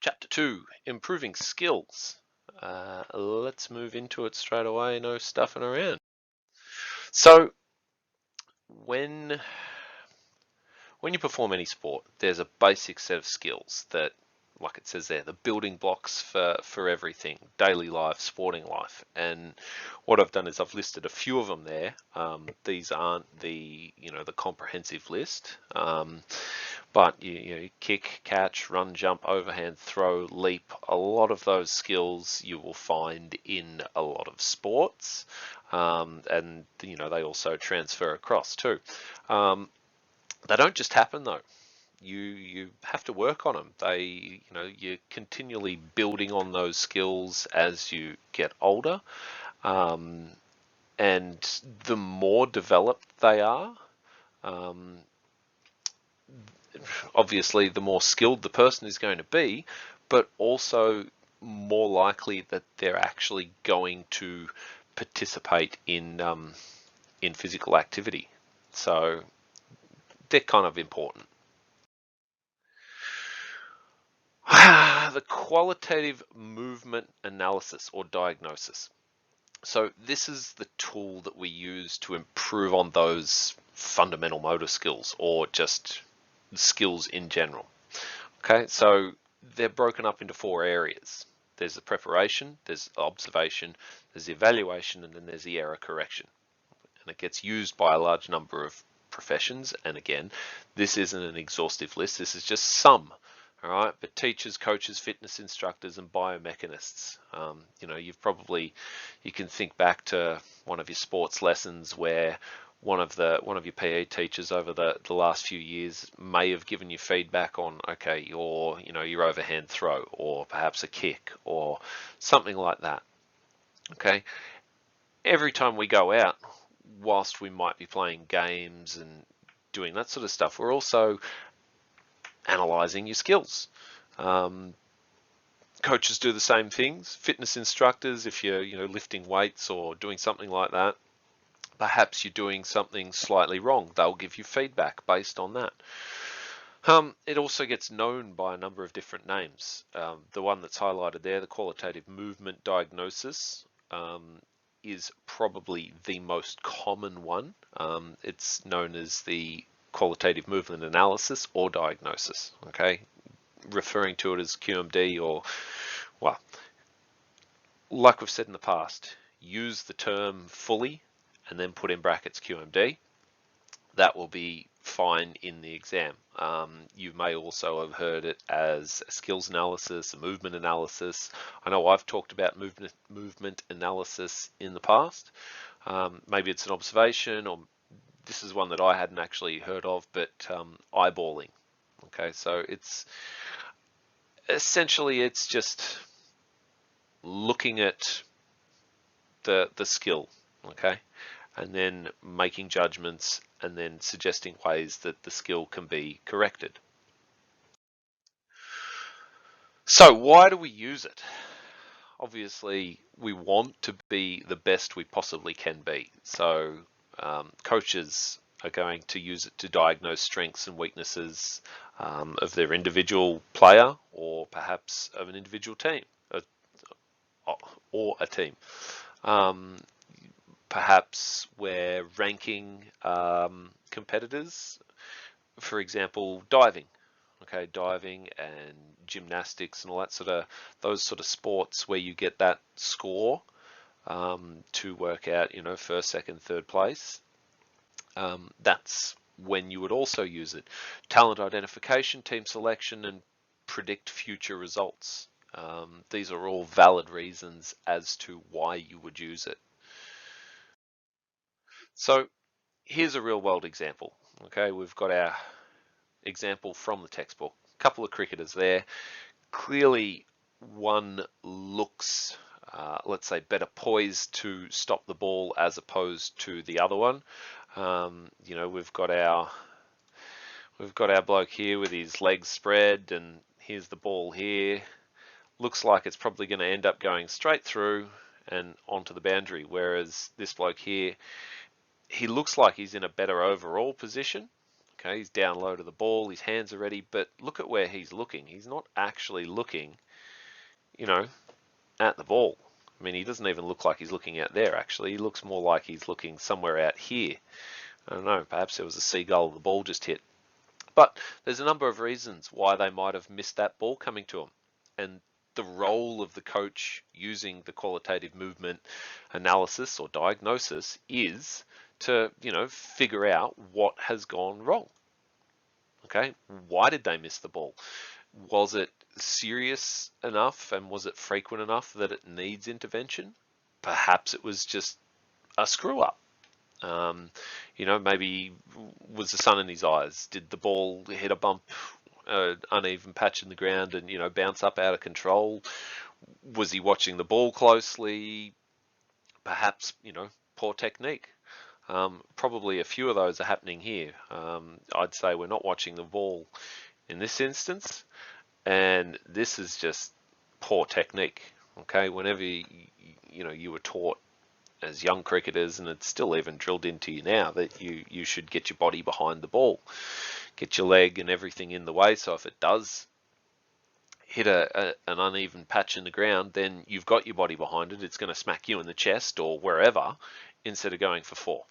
Chapter 2, Improving Skills. Let's move into it straight away, no stuffing around. So, when you perform any sport, there's a basic set of skills that, like it says there, the building blocks for everything, daily life, sporting life. And what I've done is I've listed a few of them there. These aren't the comprehensive list. But you kick, catch, run, jump, overhand, throw, leap, a lot of those skills you will find in a lot of sports, and they also transfer across too. They don't just happen though. You have to work on them. You're continually building on those skills as you get older, um, and the more developed they are, um, obviously the more skilled the person is going to be, but also more likely that they're actually going to participate in physical activity. So they're kind of important. The qualitative movement analysis or diagnosis. So this is the tool that we use to improve on those fundamental motor skills or just skills in general. Okay, so they're broken up into 4 areas. There's the preparation, there's observation, there's the evaluation, and then there's the error correction. And it gets used by a large number of professions. And again, this isn't an exhaustive list. This is just some. All right, but teachers, coaches, fitness instructors, and biomechanists. You can think back to one of your sports lessons where one of your PE teachers over the last few years may have given you feedback on, okay, your overhand throw, or perhaps a kick, or something like that. Okay, every time we go out, whilst we might be playing games and doing that sort of stuff, we're also analyzing your skills. Coaches do the same things. Fitness instructors, if you're lifting weights or doing something like that, perhaps you're doing something slightly wrong. They'll give you feedback based on that. It also gets known by a number of different names. The one that's highlighted there, the qualitative movement diagnosis, is probably the most common one. It's known as the qualitative movement analysis or diagnosis, okay? Referring to it as QMD, or, well, like we've said in the past, use the term fully and then put in brackets QMD. That will be fine in the exam. You may also have heard it as a skills analysis, a movement analysis. I know I've talked about movement analysis in the past. Maybe it's an observation, or this is one that I hadn't actually heard of, but eyeballing. Okay, so it's essentially just looking at the skill, okay, and then making judgments and then suggesting ways that the skill can be corrected. So why do we use it? Obviously, we want to be the best we possibly can be. So coaches are going to use it to diagnose strengths and weaknesses of their individual player, or perhaps of an individual team, or a team. Perhaps we're ranking competitors, for example, diving. Okay, diving and gymnastics and all that those sort of sports where you get that score to work out, first, second, third place. That's when you would also use it. Talent identification, team selection, and predict future results. These are all valid reasons as to why you would use it. So here's a real world example. Okay, we've got our example from the textbook. A couple of cricketers there. Clearly one looks, let's say, better poised to stop the ball as opposed to the other one. We've got our bloke here with his legs spread, and here's the ball here. Looks like it's probably going to end up going straight through and onto the boundary, whereas this bloke here, he looks like he's in a better overall position. Okay, he's down low to the ball, his hands are ready, but look at where he's looking. He's not actually looking, you know, at the ball. I mean, he doesn't even look like he's looking out there, actually. He looks more like he's looking somewhere out here. I don't know, perhaps there was a seagull the ball just hit. But there's a number of reasons why they might have missed that ball coming to them. And the role of the coach using the qualitative movement analysis or diagnosis is to, figure out what has gone wrong. Okay, why did they miss the ball? Was it serious enough and was it frequent enough that it needs intervention? Perhaps it was just a screw up. Maybe was the sun in his eyes? Did the ball hit a bump, uneven patch in the ground and, bounce up out of control? Was he watching the ball closely? Perhaps, poor technique. Probably a few of those are happening here. I'd say we're not watching the ball in this instance, and this is just poor technique. Okay, whenever you were taught as young cricketers, and it's still even drilled into you now, that you should get your body behind the ball, get your leg and everything in the way, so if it does hit an uneven patch in the ground, then you've got your body behind it, it's going to smack you in the chest or wherever, instead of going for 4.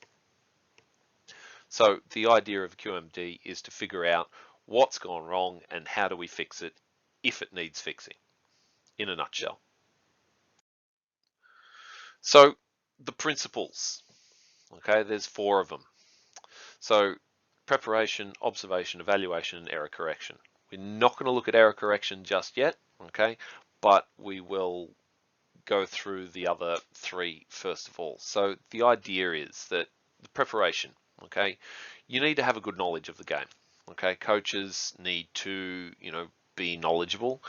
So the idea of QMD is to figure out what's gone wrong and how do we fix it if it needs fixing, in a nutshell. So the principles, okay, there's 4 of them. So preparation, observation, evaluation, and error correction. We're not going to look at error correction just yet, okay, but we will go through the other 3 first of all. So the idea is that the preparation, okay, you need to have a good knowledge of the game. Okay, coaches need to, be knowledgeable,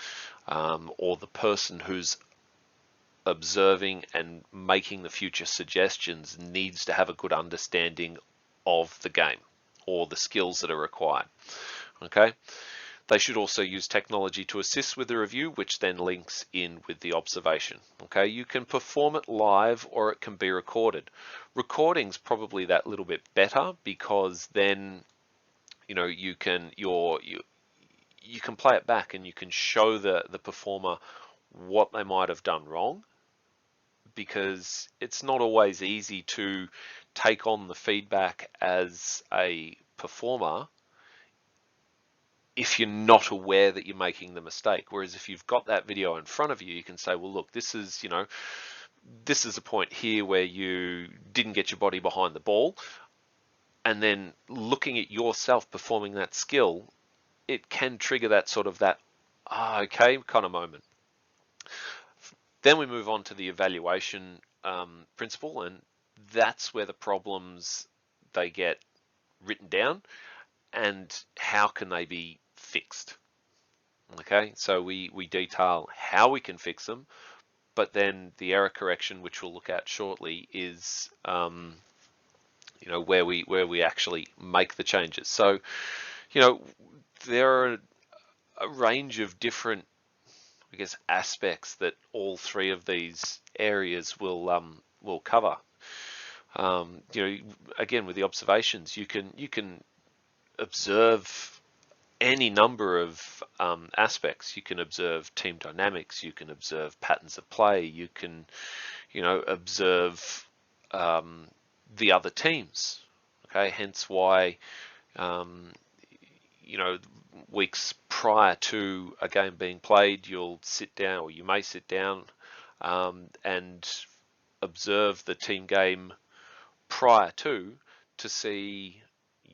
or the person who's observing and making the future suggestions needs to have a good understanding of the game or the skills that are required. Okay, they should also use technology to assist with the review, which then links in with the observation. Okay, you can perform it live or it can be recorded. Recording's probably that little bit better, because then you can play it back and you can show the performer what they might have done wrong, because it's not always easy to take on the feedback as a performer if you're not aware that you're making the mistake. Whereas if you've got that video in front of you, you can say, well, look, this is a point here where you didn't get your body behind the ball. And then looking at yourself performing that skill, it can trigger that sort of okay kind of moment. Then we move on to the evaluation principle, and that's where the problems, they get written down and how can they be fixed. Okay, so we detail how we can fix them, but then the error correction, which we'll look at shortly, is where we actually make the changes. So there are a range of different, I guess, aspects that all 3 of these areas will cover. Again, with the observations, you can observe any number of aspects. You can observe team dynamics, you can observe patterns of play, you can observe the other teams. Okay, hence why weeks prior to a game being played, you'll sit down, or you may sit down and observe the team game prior to see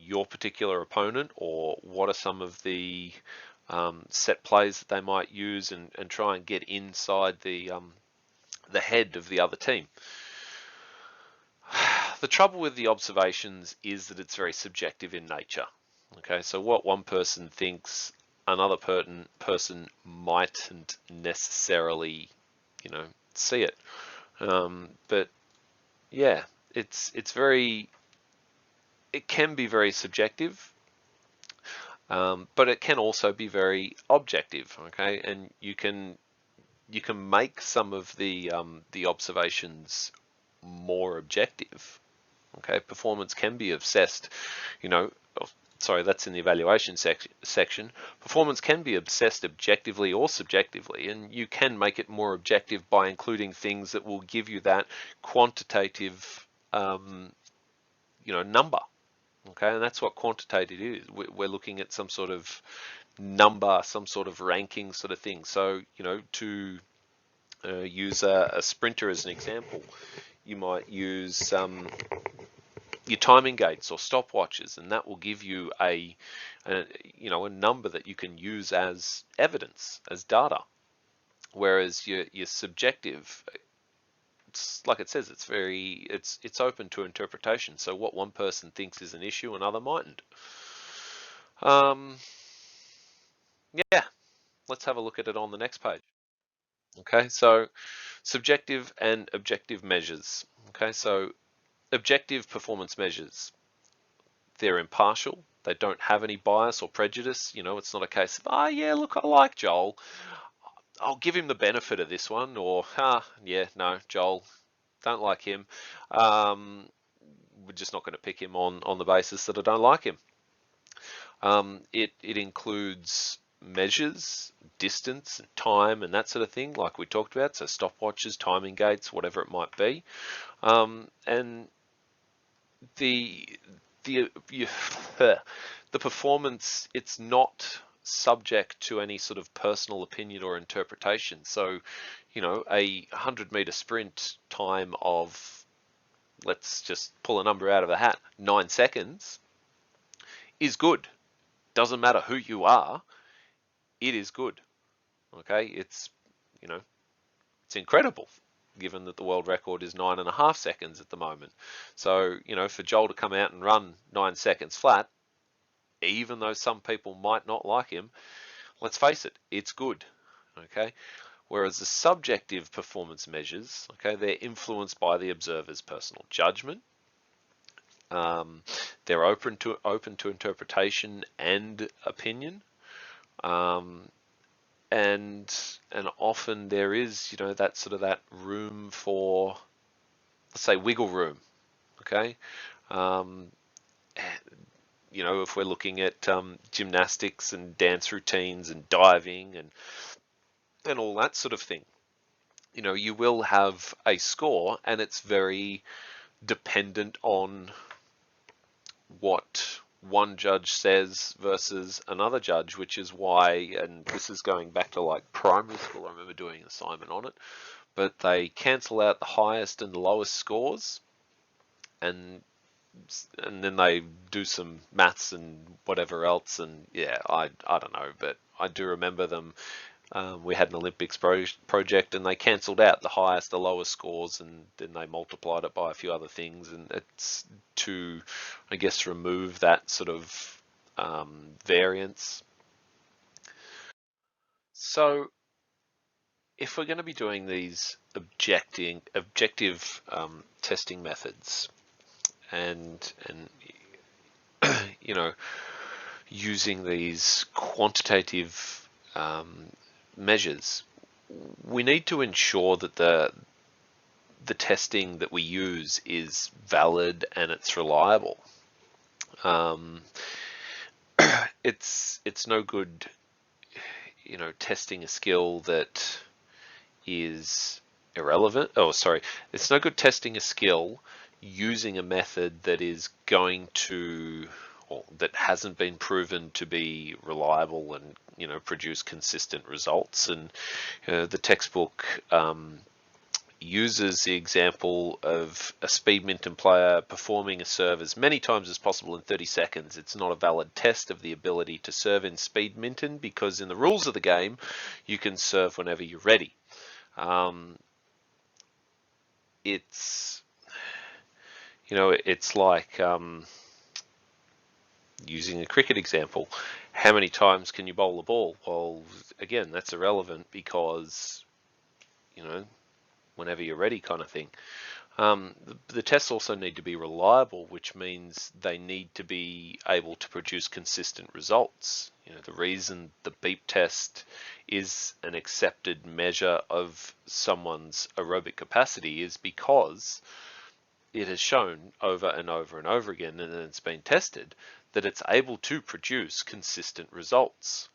your particular opponent, or what are some of the set plays that they might use, and try and get inside the head of the other team. The trouble with the observations is that it's very subjective in nature. Okay, so what one person thinks, another person mightn't necessarily, see it. But yeah, it can be very subjective, but it can also be very objective. Okay, and you can make some of the observations more objective. Okay, performance can be assessed, sorry, that's in the evaluation section. Performance can be assessed objectively or subjectively, and you can make it more objective by including things that will give you that quantitative, number. Okay, and that's what quantitative is. We're looking at some sort of number, some sort of ranking sort of thing. So, to use a sprinter as an example, you might use your timing gates or stopwatches, and that will give you a number that you can use as evidence, as data. Whereas your subjective, it's like it says, it's open to interpretation. So what one person thinks is an issue, another mightn't. Yeah, let's have a look at it on the next page. Okay, so subjective and objective measures. Okay, so objective performance measures, they're impartial. They don't have any bias or prejudice. It's not a case of, oh yeah, look, I like Joel, I'll give him the benefit of this one, or, yeah, no, Joel, don't like him. We're just not going to pick him on the basis that I don't like him. It includes measures, distance, and time, and that sort of thing, like we talked about. So stopwatches, timing gates, whatever it might be, and the performance, it's not subject to any sort of personal opinion or interpretation. So, a 100-meter sprint time of, let's just pull a number out of a hat, 9 seconds is good. Doesn't matter who you are, it is good. Okay, it's incredible, given that the world record is 9.5 seconds at the moment. So, for Joel to come out and run 9 seconds flat, even though some people might not like him, let's face it, it's good. Okay, whereas the subjective performance measures, okay, they're influenced by the observer's personal judgment. They're open to interpretation and opinion, and often there is that sort of that room for, let's say, wiggle room. Okay, if we're looking at gymnastics and dance routines and diving and all that sort of thing, you will have a score, and it's very dependent on what one judge says versus another judge, which is why, and this is going back to like primary school, I remember doing an assignment on it, but they cancel out the highest and the lowest scores, and then they do some maths and whatever else, and yeah, I don't know, but I do remember them. We had an Olympics project, and they cancelled out the highest, the lowest scores, and then they multiplied it by a few other things, and it's to, I guess, remove that sort of variance. So if we're going to be doing these objective testing methods, and using these quantitative measures, we need to ensure that the testing that we use is valid and it's reliable. It's no good, testing a skill that is irrelevant. Oh, sorry. It's no good testing a skill using a method that is going to, or that hasn't been proven to be reliable and produce consistent results. And the textbook uses the example of a Speedminton player performing a serve as many times as possible in 30 seconds. It's not a valid test of the ability to serve in Speedminton, because in the rules of the game, you can serve whenever you're ready. It's it's like using a cricket example. How many times can you bowl the ball? Well, again, that's irrelevant, because whenever you're ready, kind of thing. The tests also need to be reliable, which means they need to be able to produce consistent results. The reason the beep test is an accepted measure of someone's aerobic capacity is because it has shown over and over and over again, and it's been tested, that it's able to produce consistent results.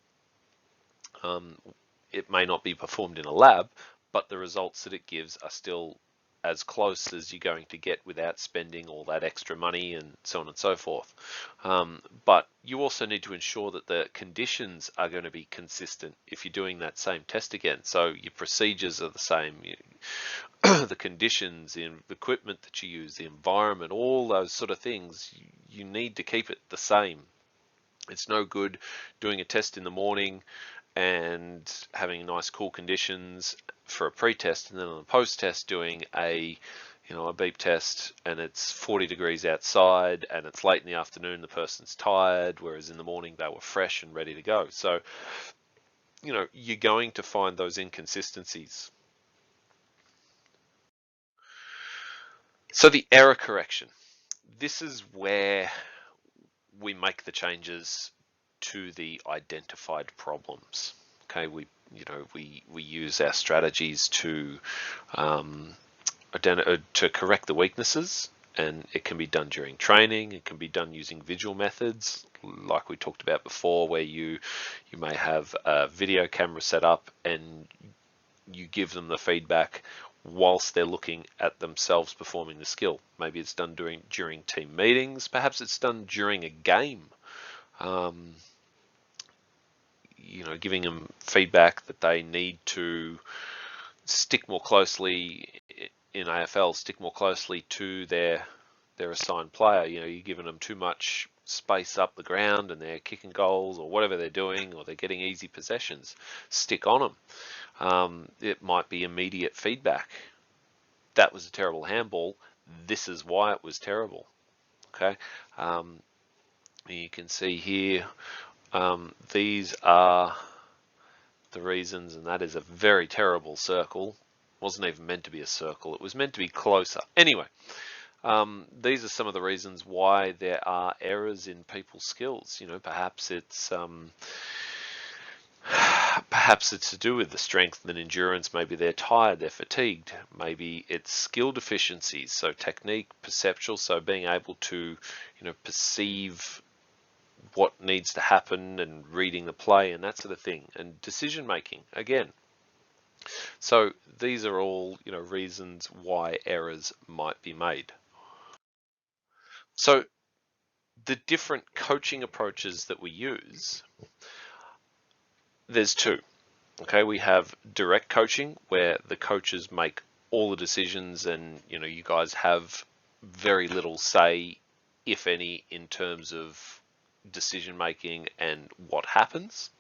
It may not be performed in a lab, but the results that it gives are still as close as you're going to get without spending all that extra money and so on and so forth. But you also need to ensure that the conditions are going to be consistent if you're doing that same test again. So your procedures are the same, the conditions, the equipment that you use, the environment, all those sort of things, you need to keep it the same. It's no good doing a test in the morning and having nice cool conditions for a pre-test, and then on the post-test doing a beep test and it's 40 degrees outside and it's late in the afternoon, the person's tired, whereas in the morning they were fresh and ready to go. So you're going to find those inconsistencies. So the error correction, this is where we make the changes to the identified problems. Okay, we use our strategies to correct the weaknesses, and it can be done during training. It can be done using visual methods, like we talked about before, where you may have a video camera set up and you give them the feedback whilst they're looking at themselves performing the skill. Maybe it's done during team meetings. Perhaps it's done during a game. Giving them feedback that they need to stick more closely in AFL, stick more closely to their assigned player. You're giving them too much space up the ground and they're kicking goals or whatever they're doing, or they're getting easy possessions. Stick on them. It might be immediate feedback. That was a terrible handball. This is why it was terrible. Okay. You can see here, these are the reasons, and that is a very terrible circle. Wasn't even meant to be a circle. It was meant to be closer. Anyway, these are some of the reasons why there are errors in people's skills. Perhaps it's to do with the strength and endurance. Maybe they're tired, they're fatigued. Maybe it's skill deficiencies, so technique, perceptual, so being able to, perceive what needs to happen and reading the play and that sort of thing. And decision making, again. So these are all, reasons why errors might be made. So the different coaching approaches that we use, there's two. Okay, we have direct coaching where the coaches make all the decisions and you guys have very little say, if any, in terms of decision making and what happens.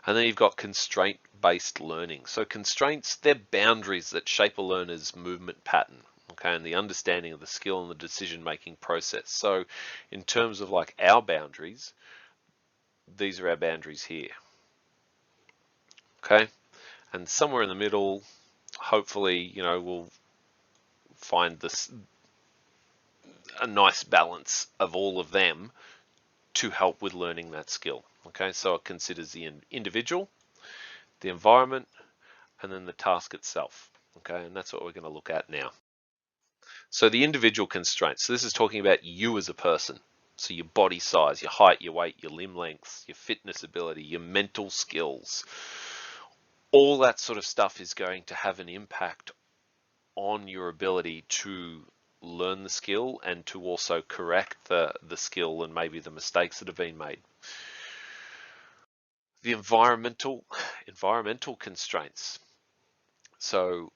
And then you've got constraint-based learning. So constraints, they're boundaries that shape a learner's movement pattern, okay, and the understanding of the skill and the decision-making process. So in terms of like our boundaries, these are our boundaries here. Okay, and somewhere in the middle, hopefully, we'll find a nice balance of all of them to help with learning that skill. Okay, so it considers the individual, the environment, and then the task itself. Okay, and that's what we're going to look at now. So the individual constraints. So this is talking about you as a person. So your body size, your height, your weight, your limb length, your fitness ability, your mental skills. All that sort of stuff is going to have an impact on your ability to learn the skill and to also correct the skill and maybe the mistakes that have been made. The environmental constraints. So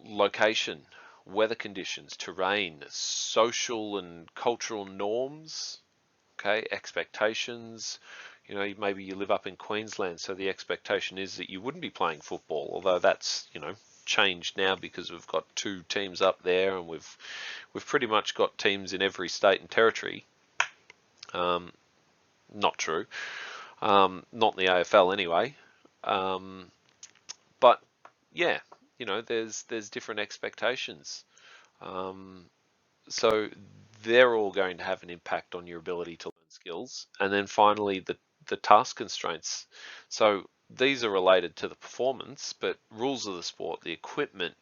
location, weather conditions, terrain, social and cultural norms, okay, expectations. Maybe you live up in Queensland, so the expectation is that you wouldn't be playing football, although that's, changed now because we've got 2 teams up there and we've pretty much got teams in every state and territory. Not true. Not in the AFL anyway. But yeah, there's different expectations. So they're all going to have an impact on your ability to learn skills. And then finally, the task constraints. So these are related to the performance, but rules of the sport, the equipment,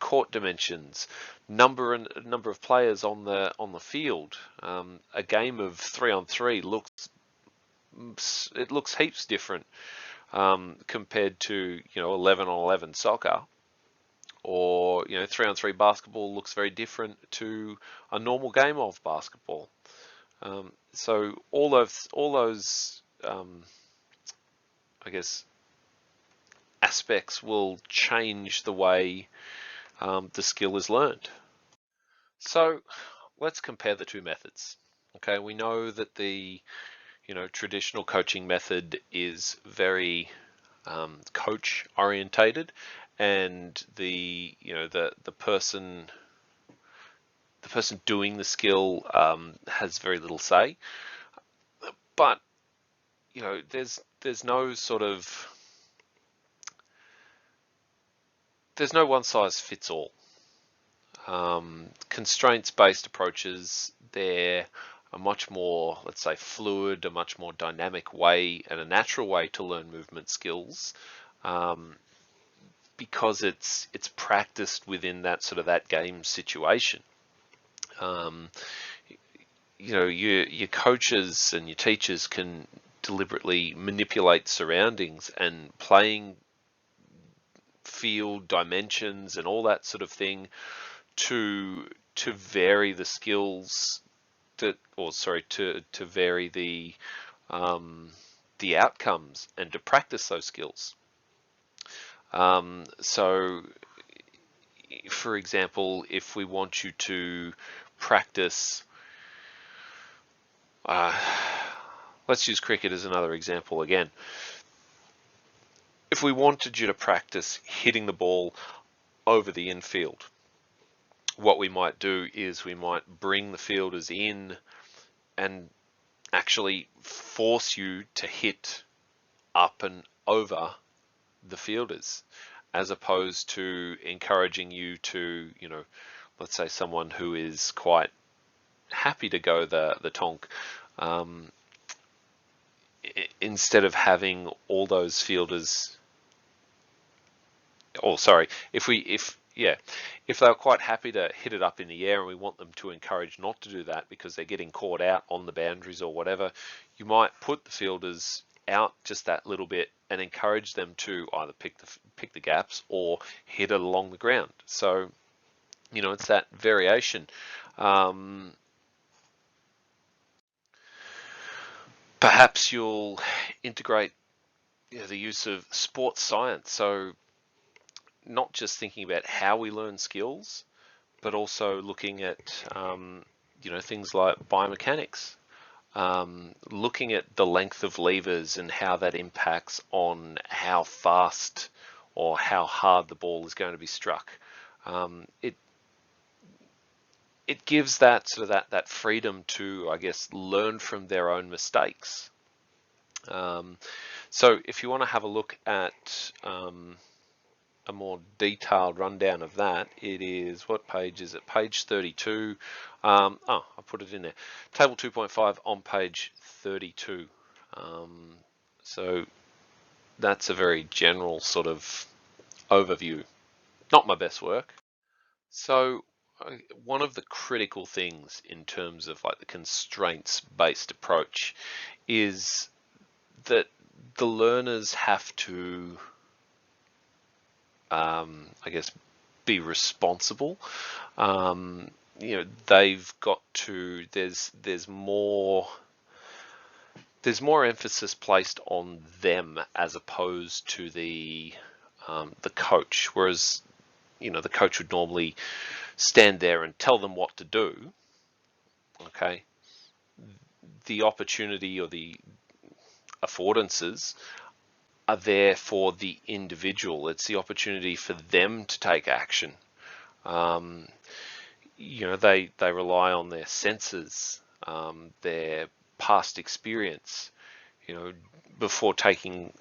court dimensions, number of players on the field. A game of 3-on-3 looks heaps different compared to 11-on-11 soccer, or 3-on-3 basketball looks very different to a normal game of basketball. So all those I guess aspects will change the way the skill is learned. So let's compare the two methods. Okay, we know that the traditional coaching method is very coach orientated, and the person doing the skill has very little say. But there's no sort of one size fits all. Constraints-based approaches, they're a much more, let's say, fluid, a much more dynamic way and a natural way to learn movement skills, because it's practiced within that game situation. Your coaches and your teachers can deliberately manipulate surroundings and playing field dimensions and all that sort of thing to vary the skills to vary the outcomes and to practice those skills. So for example, if we want you to practice, let's use cricket as another example again. If we wanted you to practice hitting the ball over the infield, what we might do is we might bring the fielders in and actually force you to hit up and over the fielders, as opposed to encouraging you to, let's say someone who is quite happy to go the tonk, instead of having all those fielders, if they're quite happy to hit it up in the air and we want them to encourage not to do that because they're getting caught out on the boundaries or whatever, you might put the fielders out just that little bit and encourage them to either pick the gaps or hit it along the ground. So, it's that variation. Perhaps you'll integrate the use of sports science. So not just thinking about how we learn skills, but also looking at things like biomechanics, looking at the length of levers and how that impacts on how fast or how hard the ball is going to be struck. It gives that freedom to, I guess, learn from their own mistakes. So if you want to have a look at a more detailed rundown of that, it is, what page is it? Page 32. I put it in there. Table 2.5 on page 32. So that's a very general sort of overview. Not my best work. So one of the critical things in terms of the constraints-based approach is that the learners have to, I guess, be responsible. They've got to. There's more emphasis placed on them as opposed to the coach. Whereas, the coach would normally stand there and tell them what to do. Okay, the opportunity or the affordances are there for the individual. It's the opportunity for them to take action. They rely on their senses, their past experience, before taking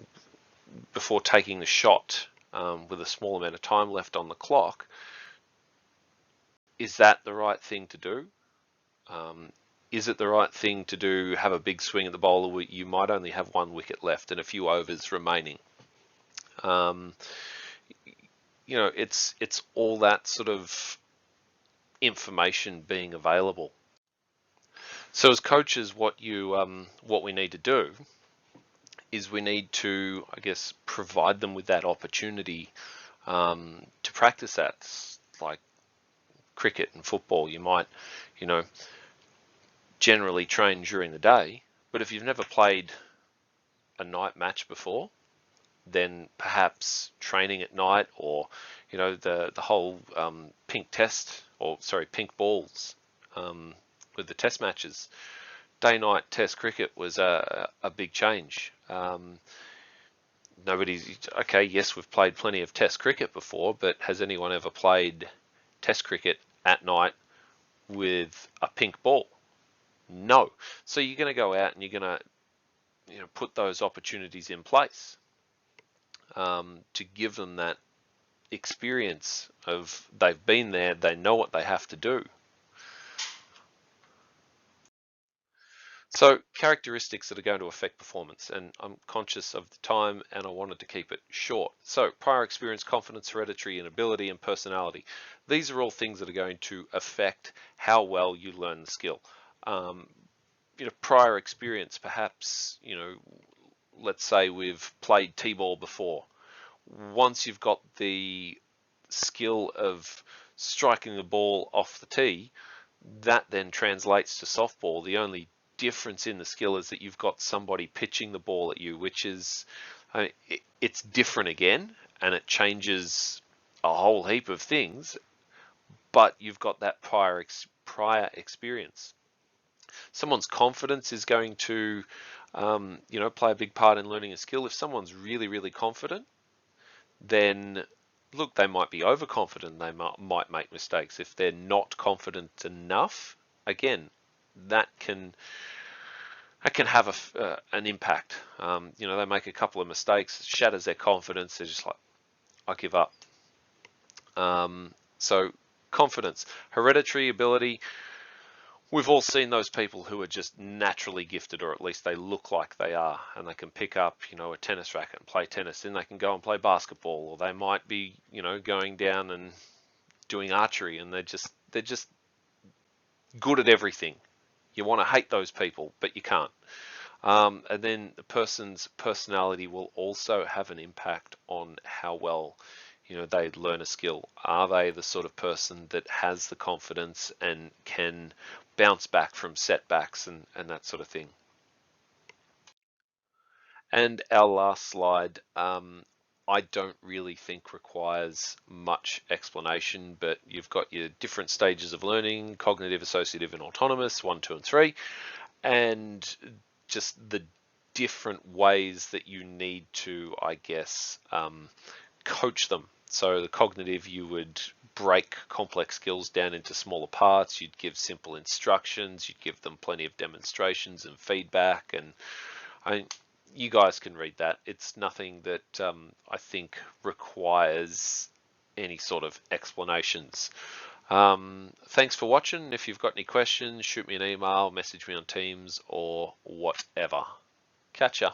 the shot with a small amount of time left on the clock. Is that the right thing to do? Is it the right thing to do, have a big swing at the bowler where you might only have one wicket left and a few overs remaining? it's all that sort of information being available. So as coaches, what we need to do is we need to, I guess, provide them with that opportunity to practice that. It's like cricket and football, you might, you know, generally train during the day, but if you've never played a night match before, then perhaps training at night, or the whole pink balls with the test matches. Day night test cricket was a big change. Okay, yes, we've played plenty of test cricket before, but has anyone ever played test cricket at night with a pink ball? No. So you're going to go out and you're going to put those opportunities in place to give them that experience of they've been there, they know what they have to do. So characteristics that are going to affect performance, and I'm conscious of the time and I wanted to keep it short. So prior experience, confidence, hereditary, and ability, and personality. These are all things that are going to affect how well you learn the skill. Prior experience, perhaps, let's say we've played T-ball before. Once you've got the skill of striking the ball off the tee, that then translates to softball. The only difference in the skill is that you've got somebody pitching the ball at you, which is, it's different again, and it changes a whole heap of things, but you've got that prior experience. Someone's confidence is going to, play a big part in learning a skill. If someone's really, really confident, then look, they might be overconfident. They might make mistakes. If they're not confident enough, again, that can have an impact. They make a couple of mistakes, it shatters their confidence. They're just like, I give up. So confidence, hereditary ability. We've all seen those people who are just naturally gifted, or at least they look like they are, and they can pick up, a tennis racket and play tennis. Then they can go and play basketball, or they might be, going down and doing archery, and they're just good at everything. You want to hate those people, but you can't. And then the person's personality will also have an impact on how well they learn a skill. Are they the sort of person that has the confidence and can bounce back from setbacks and that sort of thing? And our last slide, I don't really think requires much explanation, but you've got your different stages of learning: cognitive, associative, and autonomous, 1, 2, and 3, and just the different ways that you need to, I guess, coach them. So the cognitive, you would break complex skills down into smaller parts. You'd give simple instructions. You'd give them plenty of demonstrations and feedback. And you guys can read that. It's nothing that I think requires any sort of explanations. Thanks for watching. If you've got any questions, shoot me an email, message me on Teams, or whatever. Catch ya.